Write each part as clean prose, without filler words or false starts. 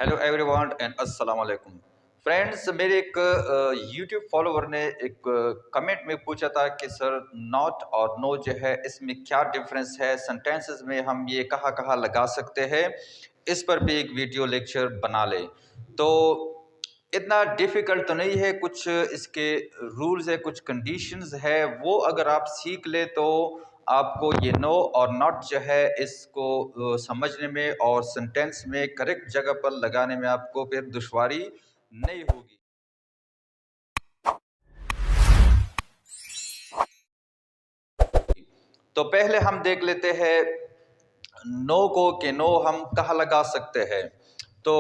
Hello everyone and अस्सलाम वालेकुम friends. मेरे एक यूट्यूब फॉलोवर ने एक कमेंट में पूछा था कि सर नॉट और नो जो है इसमें क्या डिफरेंस है, सेंटेंसेस में हम ये कहाँ कहाँ लगा सकते हैं, इस पर भी एक वीडियो लेक्चर बना लें। तो इतना डिफ़िकल्ट तो नहीं है, कुछ इसके रूल्स है, कुछ कंडीशंस है, वो अगर आप सीख ले तो आपको ये नो और नॉट जो है इसको समझने में और सेंटेंस में करेक्ट जगह पर लगाने में आपको फिर दुश्वारी नहीं होगी। तो पहले हम देख लेते हैं नो को कि नो हम कहाँ लगा सकते हैं। तो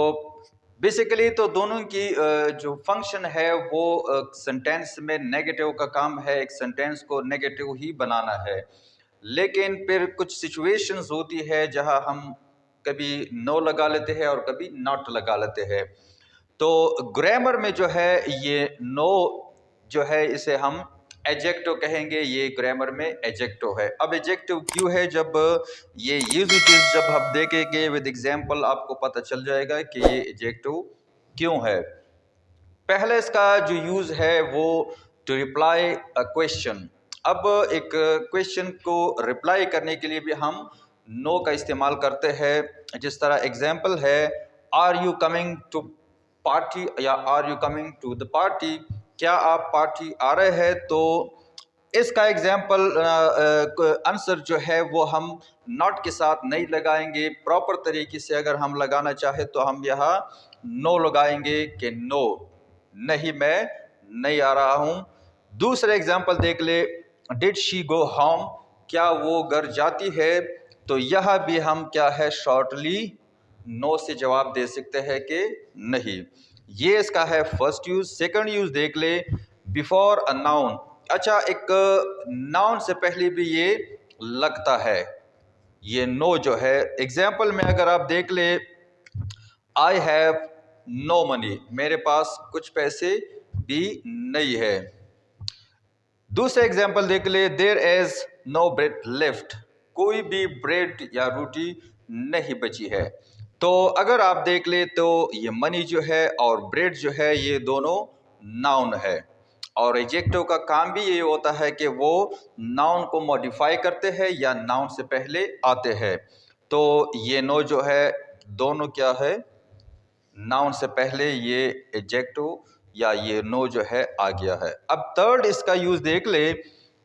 बेसिकली तो दोनों की जो फंक्शन है वो सेंटेंस में नेगेटिव का काम है, एक सेंटेंस को नेगेटिव ही बनाना है। लेकिन फिर कुछ सिचुएशंस होती है जहां हम कभी नो लगा लेते हैं और कभी नॉट लगा लेते हैं। तो ग्रामर में जो है ये नो जो है इसे हम एजेक्टिव कहेंगे, ये ग्रामर में एजेक्टिव है। अब एजेक्टिव क्यों है, जब ये यूजेज जब हम देखेंगे विद एग्जांपल आपको पता चल जाएगा कि ये एजेक्टिव क्यों है। पहले इसका जो यूज है वो टू रिप्लाई अ क्वेश्चन। अब एक क्वेश्चन को रिप्लाई करने के लिए भी हम नो का इस्तेमाल करते हैं। जिस तरह एग्जांपल है, are you coming to party या are you coming to the party, क्या आप पार्टी आ रहे हैं। तो इसका एग्जाम्पल आंसर जो है वो हम नॉट के साथ नहीं लगाएंगे। प्रॉपर तरीके से अगर हम लगाना चाहे तो हम यहाँ नो लगाएंगे कि नो, नहीं मैं नहीं आ रहा हूँ। दूसरा एग्जाम्पल देख ले, डिड शी गो होम, क्या वो घर जाती है। तो यह भी हम क्या है शॉर्टली नो से जवाब दे सकते हैं कि नहीं। ये इसका है फर्स्ट यूज। सेकंड यूज देख ले, बिफोर अ नाउन। अच्छा, एक नाउन से पहले भी ये लगता है ये नो जो है। एग्जाम्पल में अगर आप देख ले, आई हैव नो मनी, मेरे पास कुछ पैसे भी नहीं है। दूसरा एग्जाम्पल देख ले, there is no bread left, कोई भी ब्रेड या रोटी नहीं बची है। तो अगर आप देख ले तो ये मनी जो है और ब्रेड जो है ये दोनों नाउन है, और एडजेक्टिव का काम भी ये होता है कि वो नाउन को मॉडिफाई करते हैं या नाउन से पहले आते हैं। तो ये नो जो है दोनों क्या है, नाउन से पहले ये एडजेक्टिव या ये नो जो है आ गया है। अब थर्ड इसका यूज देख ले,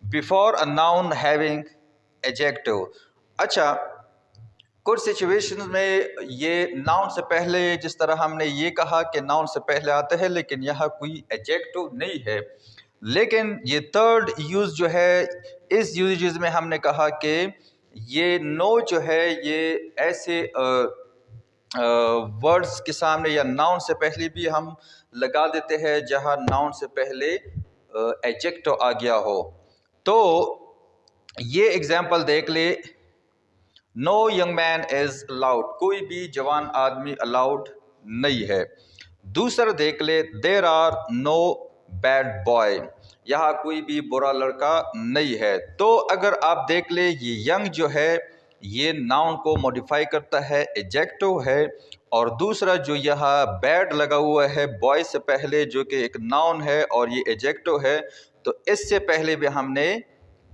before a noun having adjective. अच्छा, कुछ सिचुएशंस में ये नाउन से पहले, जिस तरह हमने ये कहा कि नाउन से पहले आते हैं लेकिन यहाँ कोई एडजेक्टिव नहीं है। लेकिन ये थर्ड यूज जो है, इस यूजेस में हमने कहा कि ये नो जो है ये ऐसे वर्ड्स के सामने या नाउन से पहले भी हम लगा देते हैं जहां नाउन से पहले एडजेक्टिव आ गया हो। तो ये एग्जाम्पल देख ले, no young man is allowed, कोई भी जवान आदमी अलाउड नहीं है। दूसरा देख ले, there are no bad boy, यहाँ कोई भी बुरा लड़का नहीं है। तो अगर आप देख ले ये यंग जो है ये नाउन को मॉडिफाई करता है, एडजेक्टिव है। और दूसरा जो यहाँ बैड लगा हुआ है बॉय से पहले, जो कि एक नाउन है और ये एडजेक्टिव है, तो इससे पहले भी हमने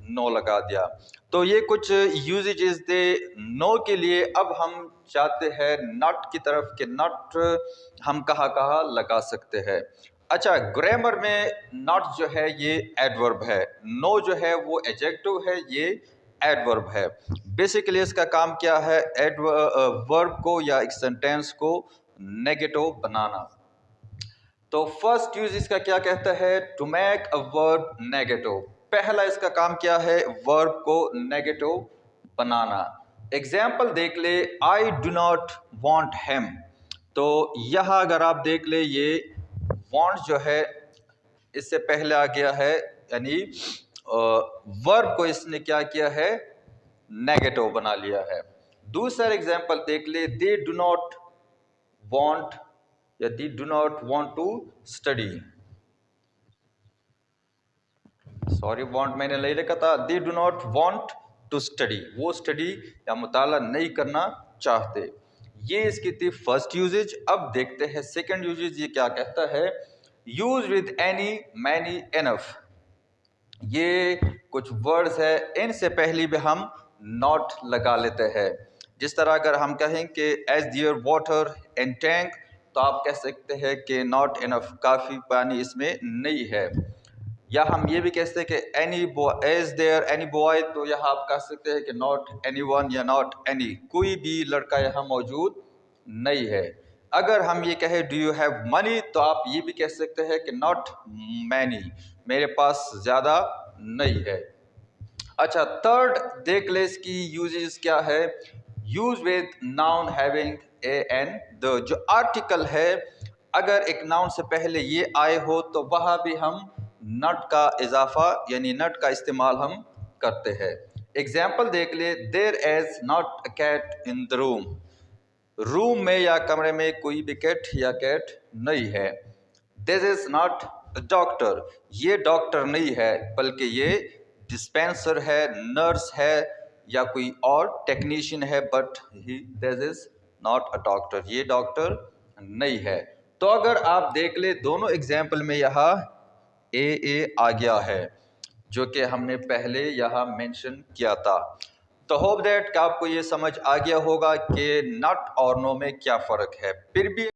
नो लगा दिया। तो ये कुछ यूजेज थे नो के लिए। अब हम चाहते हैं नॉट की तरफ कि नॉट हम कहाँ कहाँ लगा सकते हैं। अच्छा, ग्रामर में नॉट जो है ये एडवर्ब है, नो जो है वो एडजेक्टिव है, ये एडवर्ब है। बेसिकली इसका काम क्या है, वर्ब को या एक सेंटेंस को नेगेटिव बनाना। तो फर्स्ट यूज इसका क्या कहता है, to make a verb negative. पहला इसका काम क्या है, वर्ब को नेगेटिव बनाना। एग्जाम्पल देख ले, I do not want him. तो यह अगर आप देख ले ये वॉन्ट जो है इससे पहले आ गया है, यानी वर्ब को इसने क्या किया है, नेगेटिव बना लिया है। दूसरा एग्जाम्पल देख ले, दे डू नॉट वॉन्ट या they do not want to study. Sorry, want मैंने नहीं लिखा था, they do not want to study, वो स्टडी या मुताला नहीं करना चाहते। ये इसकी थी फर्स्ट यूजेज। अब देखते हैं सेकंड यूजेज ये क्या कहता है। Use with any, many, enough. ये कुछ वर्ड्स है, इनसे पहले भी हम नॉट लगा लेते हैं। जिस तरह अगर हम कहें कि is there water in tank, तो आप कह सकते हैं कि नॉट इनफ, काफ़ी पानी इसमें नहीं है। या हम ये भी कह सकते हैं कि any boy, is there any boy, तो यहाँ आप कह सकते हैं कि नॉट एनी वन या नॉट एनी, कोई भी लड़का यहाँ मौजूद नहीं है। अगर हम ये कहें डू यू हैव मनी, तो आप ये भी कह सकते हैं कि नॉट मैनी, मेरे पास ज़्यादा नहीं है। अच्छा, थर्ड देख ले इसकी यूजेस क्या है। Use with noun having a an the. जो आर्टिकल है, अगर एक नाउन से पहले ये आए हो तो वहाँ भी हम नट का इजाफा यानी नट का इस्तेमाल हम करते हैं। एग्जाम्पल देख ले, there is not a cat in the room. Room में या कमरे में कोई भी कैट या कैट नहीं है। This is not a doctor, ये डॉक्टर नहीं है बल्कि ये डिस्पेंसर है, नर्स है या कोई और टेक्नीशियन है, but he this is not a doctor, ये डॉक्टर नहीं है। तो अगर आप देख ले दोनों एग्जाम्पल में यहाँ ए आ गया है, जो कि हमने पहले यहाँ मेंशन किया था। तो होप दैट कि आपको ये समझ आ गया होगा कि नॉट और नो में क्या फ़र्क है। फिर भी